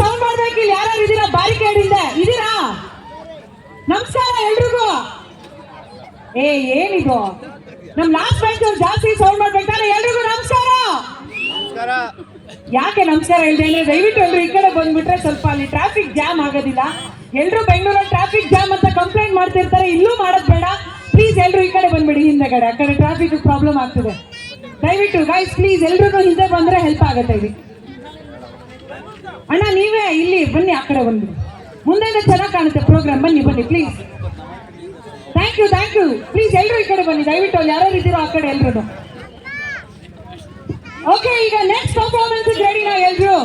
Sound ಮಾಡ್ಬೇಕು. ಇಲ್ಲಿ ಯಾರು ಇದೀರಾ ಬ್ಯಾರಿಕೇಡ್ ಹಿಂದೆ ಇದೀರಾ? ನಮಸ್ಕಾರ ಎಲ್ರಿಗೂ. ಏನಿದು ನಮ್ ಲಾಸ್ಟ್ ಬೆಂಚ್ ಅವ್ರು ಜಾಸ್ತಿ ಸೌಂಡ್ ಮಾಡ್ಬೇಕಾದ್ರೆ ಎಲ್ರಿಗೂ ನಮಸ್ಕಾರ. ಯಾಕೆ ನಮಸ್ಕಾರ ಹೇಳ್ದೆ ಅಂದ್ರೆ ದಯವಿಟ್ಟು ಎಲ್ರು ಈ ಕಡೆ ಬಂದ್ಬಿಟ್ರೆ ಸ್ವಲ್ಪ ಅಲ್ಲಿ ಟ್ರಾಫಿಕ್ ಜಾಮ್ ಆಗೋದಿಲ್ಲ. ಎಲ್ರು ಬೆಂಗಳೂರಲ್ಲಿ ಟ್ರಾಫಿಕ್ ಜಾಮ್ ಅಂತ ಕಂಪ್ಲೇಂಟ್ ಮಾಡ್ತಿರ್ತಾರೆ, ಇಲ್ಲೂ ಮಾಡೋದ್ ಬೇಡ. ಪ್ಲೀಸ್ ಎಲ್ರು ಈ ಕಡೆ ಬಂದ್ಬಿಡಿ ಹಿಂದೆಗಡೆ, ಆ ಕಡೆ ಟ್ರಾಫಿಕ್ ಪ್ರಾಬ್ಲಮ್ ಆಗ್ತದೆ. ದಯವಿಟ್ಟು ಗೈಸ್ ಪ್ಲೀಸ್ ಎಲ್ರಿಗೂ ಹಿಂದೆ ಬಂದ್ರೆ ಹೆಲ್ಪ್ ಆಗುತ್ತೆ. ಇಲ್ಲಿ ಅಣ್ಣ ನೀವೇ ಇಲ್ಲಿ ಬನ್ನಿ, ಆ ಕಡೆ ಬಂದ್ಬಿಡಿ, ಮುಂದೆ ಚೆನ್ನಾಗಿ ಕಾಣುತ್ತೆ ಪ್ರೋಗ್ರಾಮ್. ಬನ್ನಿ ಬನ್ನಿ ಪ್ಲೀಸ್. ಥ್ಯಾಂಕ್ ಯು ಪ್ಲೀಸ್ ಎಲ್ರು ಈ ಕಡೆ ಬನ್ನಿ ದಯವಿಟ್ಟು. ಅಲ್ಲಿ ಯಾರು ಇದ್ದೀರೋ ಆ ಕಡೆ ಎಲ್ರು. ಓಕೆ, ಈಗ ನೆಕ್ಸ್ಟ್ ಪರ್ಫಾರ್ಮೆನ್ಸ್ ರೆಡಿನಾ ಎಲ್ರು?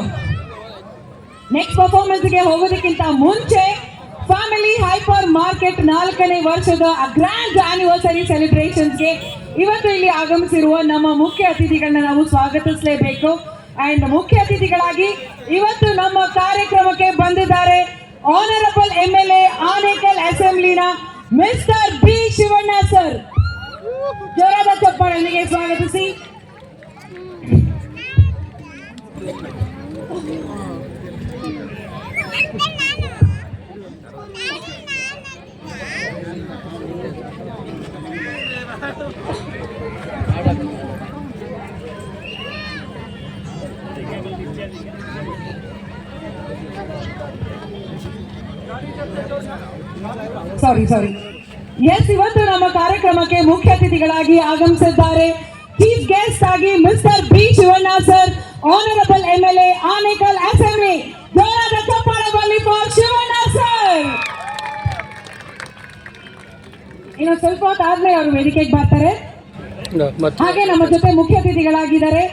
ನೆಕ್ಸ್ಟ್ ಪರ್ಫಾರ್ಮೆನ್ಸ್ಗೆ ಹೋಗೋದಕ್ಕಿಂತ ಮುಂಚೆ ಫ್ಯಾಮಿಲಿ ಹೈಪರ್ ಮಾರ್ಕೆಟ್ 4ನೇ ವರ್ಷದ ಗ್ರ್ಯಾಂಡ್ ಆನಿವರ್ಸರಿ ಸೆಲೆಬ್ರೇಷನ್ಸ್ಗೆ ಇವತ್ತು ಇಲ್ಲಿ ಆಗಮಿಸಿರುವ ನಮ್ಮ ಮುಖ್ಯ ಅತಿಥಿಗಳನ್ನ ನಾವು ಸ್ವಾಗತಿಸಲೇಬೇಕು. ಅಂಡ್ ಮುಖ್ಯ ಅತಿಥಿಗಳಾಗಿ ಇವತ್ತು ನಮ್ಮ ಕಾರ್ಯಕ್ರಮಕ್ಕೆ ಬಂದಿದ್ದಾರೆ ಆನರಬಲ್ MLA ಆನೇಕಲ್ ಅಸೆಂಬ್ಲಿನ ಮಿಸ್ಟರ್ ಬಿ ಶಿವಣ್ಣ ಸರ್. ಜೋರಾದ ಚಪ್ಪಾಳೆಯೊಂದಿಗೆ ಸ್ವಾಗತಿಸಿ. ಸಾರಿ ಎಸ್, ಇವತ್ತು ನಮ್ಮ ಕಾರ್ಯಕ್ರಮಕ್ಕೆ ಮುಖ್ಯ ಅತಿಥಿಗಳಾಗಿ ಆಗಮಿಸಿದ್ದಾರೆ ಚೀಫ್ ಗೆಸ್ಟ್ ಆಗಿ mister B Shivanna sir, honourable MLA Anekal assembly. ಜೋರಾದ ಚಪ್ಪಾಳೆ ಬರಲಿ ಫಾರ್ ಶಿವಣ್ಣ ಸರ್. ಇನ್ನು ಸ್ವಲ್ಪ ಹೊತ್ತು ಆದ್ಮೇಲೆ ಅವರು ವೇದಿಕೆಗೆ ಬರ್ತಾರೆ. ಹಾಗೆ ನಮ್ಮ ಜೊತೆ ಮುಖ್ಯ ಅತಿಥಿಗಳಾಗಿದ್ದಾರೆ